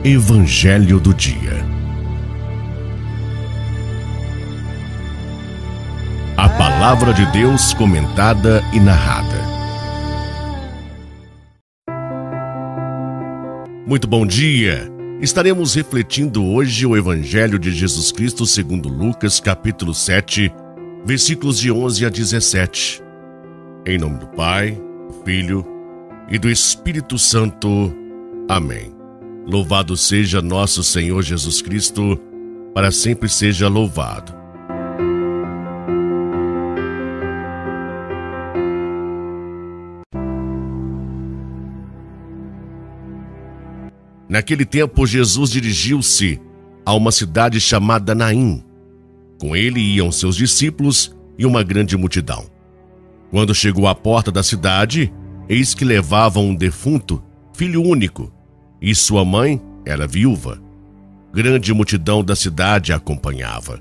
Evangelho do Dia. A Palavra de Deus comentada e narrada. Muito bom dia! Estaremos refletindo hoje o Evangelho de Jesus Cristo segundo Lucas, capítulo 7, versículos de 11 a 17. Em nome do Pai, do Filho e do Espírito Santo. Amém. Louvado seja nosso Senhor Jesus Cristo, para sempre seja louvado. Naquele tempo, Jesus dirigiu-se a uma cidade chamada Naim. Com ele iam seus discípulos e uma grande multidão. Quando chegou à porta da cidade, eis que levavam um defunto, filho único, e sua mãe era viúva. Grande multidão da cidade a acompanhava.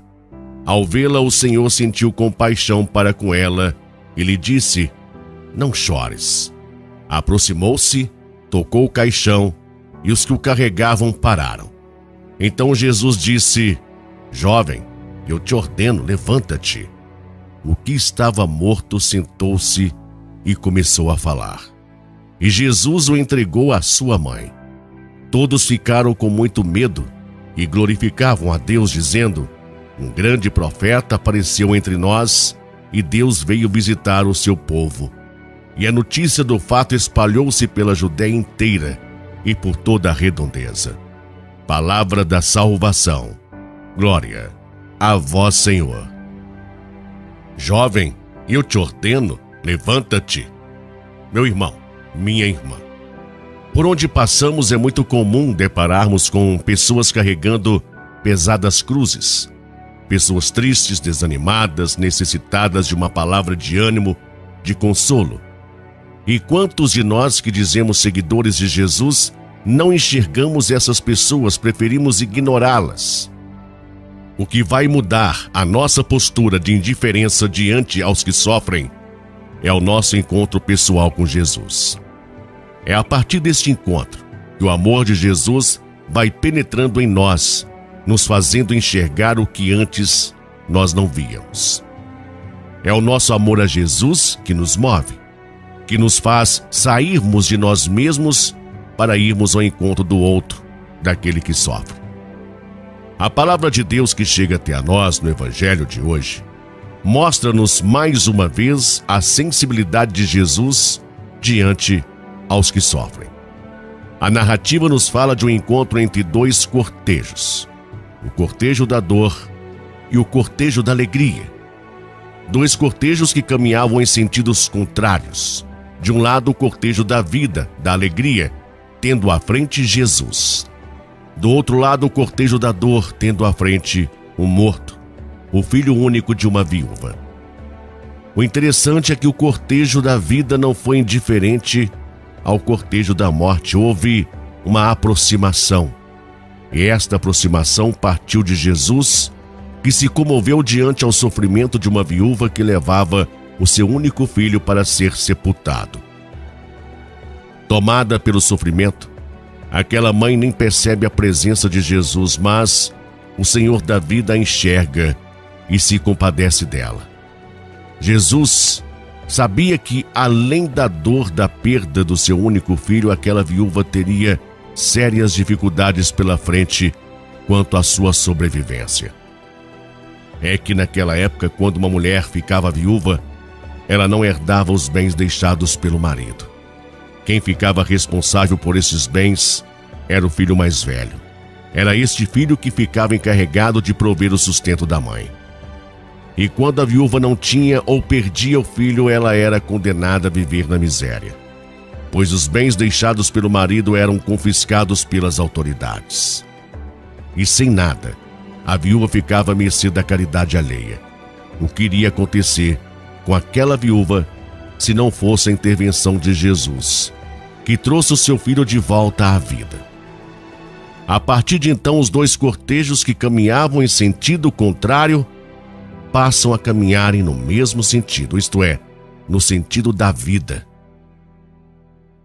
Ao vê-la, o Senhor sentiu compaixão para com ela e lhe disse: "Não chores." Aproximou-se, tocou o caixão, e os que o carregavam pararam. Então Jesus disse: "Jovem, eu te ordeno, levanta-te." O que estava morto sentou-se e começou a falar. E Jesus o entregou à sua mãe. Todos ficaram com muito medo e glorificavam a Deus, dizendo: "Um grande profeta apareceu entre nós e Deus veio visitar o seu povo." E a notícia do fato espalhou-se pela Judéia inteira e por toda a redondeza. Palavra da salvação. Glória a vós, Senhor. Jovem, eu te ordeno, levanta-te. Meu irmão, minha irmã, por onde passamos é muito comum depararmos com pessoas carregando pesadas cruzes, pessoas tristes, desanimadas, necessitadas de uma palavra de ânimo, de consolo. E quantos de nós que dizemos seguidores de Jesus não enxergamos essas pessoas, preferimos ignorá-las? O que vai mudar a nossa postura de indiferença diante aos que sofrem é o nosso encontro pessoal com Jesus. É a partir deste encontro que o amor de Jesus vai penetrando em nós, nos fazendo enxergar o que antes nós não víamos. É o nosso amor a Jesus que nos move, que nos faz sairmos de nós mesmos para irmos ao encontro do outro, daquele que sofre. A palavra de Deus que chega até a nós no Evangelho de hoje mostra-nos mais uma vez a sensibilidade de Jesus diante aos que sofrem. A narrativa nos fala de um encontro entre dois cortejos, o cortejo da dor e o cortejo da alegria. Dois cortejos que caminhavam em sentidos contrários. De um lado, o cortejo da vida, da alegria, tendo à frente Jesus. Do outro lado, o cortejo da dor, tendo à frente o morto, o filho único de uma viúva. O interessante é que o cortejo da vida não foi indiferente ao cortejo da morte. Houve uma aproximação. E esta aproximação partiu de Jesus, que se comoveu diante ao sofrimento de uma viúva que levava o seu único filho para ser sepultado. Tomada pelo sofrimento, aquela mãe nem percebe a presença de Jesus, mas o Senhor da vida a enxerga e se compadece dela. Jesus sabia que, além da dor da perda do seu único filho, aquela viúva teria sérias dificuldades pela frente quanto à sua sobrevivência. É que naquela época, quando uma mulher ficava viúva, ela não herdava os bens deixados pelo marido. Quem ficava responsável por esses bens era o filho mais velho. Era este filho que ficava encarregado de prover o sustento da mãe. E quando a viúva não tinha ou perdia o filho, ela era condenada a viver na miséria, pois os bens deixados pelo marido eram confiscados pelas autoridades. E sem nada, a viúva ficava à mercê da caridade alheia. O que iria acontecer com aquela viúva se não fosse a intervenção de Jesus, que trouxe o seu filho de volta à vida? A partir de então, os dois cortejos que caminhavam em sentido contrário passam a caminharem no mesmo sentido, isto é, no sentido da vida.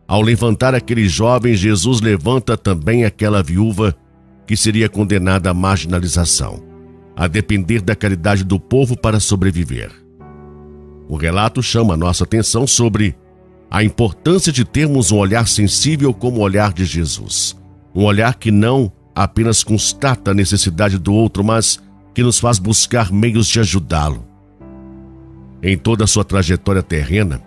Ao levantar aquele jovem, Jesus levanta também aquela viúva que seria condenada à marginalização, a depender da caridade do povo para sobreviver. O relato chama a nossa atenção sobre a importância de termos um olhar sensível como o olhar de Jesus. Um olhar que não apenas constata a necessidade do outro, mas que nos faz buscar meios de ajudá-lo. Em toda a sua trajetória terrena,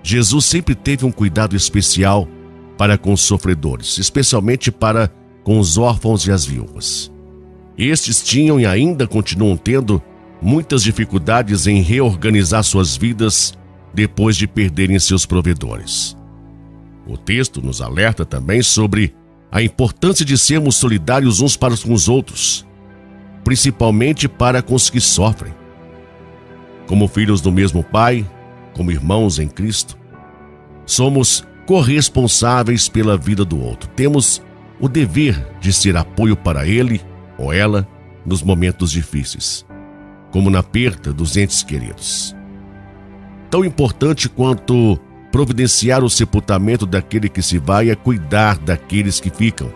Jesus sempre teve um cuidado especial para com os sofredores, especialmente para com os órfãos e as viúvas. Estes tinham e ainda continuam tendo muitas dificuldades em reorganizar suas vidas depois de perderem seus provedores. O texto nos alerta também sobre a importância de sermos solidários uns para com os outros, principalmente para com os que sofrem. Como filhos do mesmo Pai, como irmãos em Cristo, somos corresponsáveis pela vida do outro. Temos o dever de ser apoio para ele ou ela nos momentos difíceis, como na perda dos entes queridos. Tão importante quanto providenciar o sepultamento daquele que se vai é cuidar daqueles que ficam,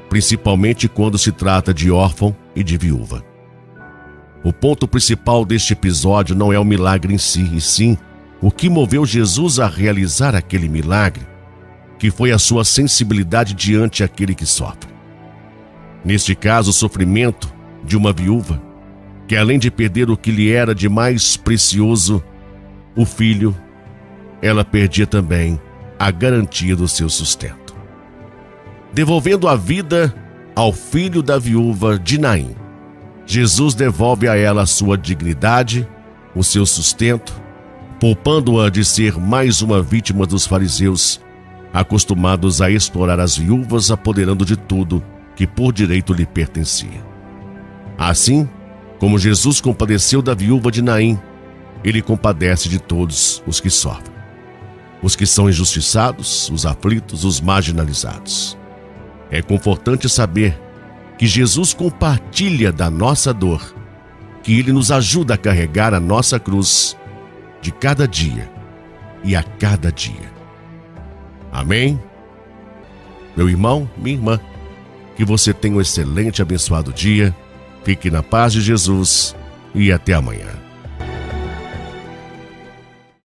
principalmente quando se trata de órfão e de viúva. O ponto principal deste episódio não é o milagre em si, e sim o que moveu Jesus a realizar aquele milagre, que foi a sua sensibilidade diante aquele que sofre. Neste caso, o sofrimento de uma viúva, que além de perder o que lhe era de mais precioso, o filho, ela perdia também a garantia do seu sustento. Devolvendo a vida ao filho da viúva de Naim, Jesus devolve a ela a sua dignidade, o seu sustento, poupando-a de ser mais uma vítima dos fariseus, acostumados a explorar as viúvas, apoderando de tudo que por direito lhe pertencia. Assim, como Jesus compadeceu da viúva de Naim, ele compadece de todos os que sofrem, os que são injustiçados, os aflitos, os marginalizados. É confortante saber que Jesus compartilha da nossa dor, que ele nos ajuda a carregar a nossa cruz de cada dia e a cada dia. Amém? Meu irmão, minha irmã, que você tenha um excelente e abençoado dia, fique na paz de Jesus e até amanhã.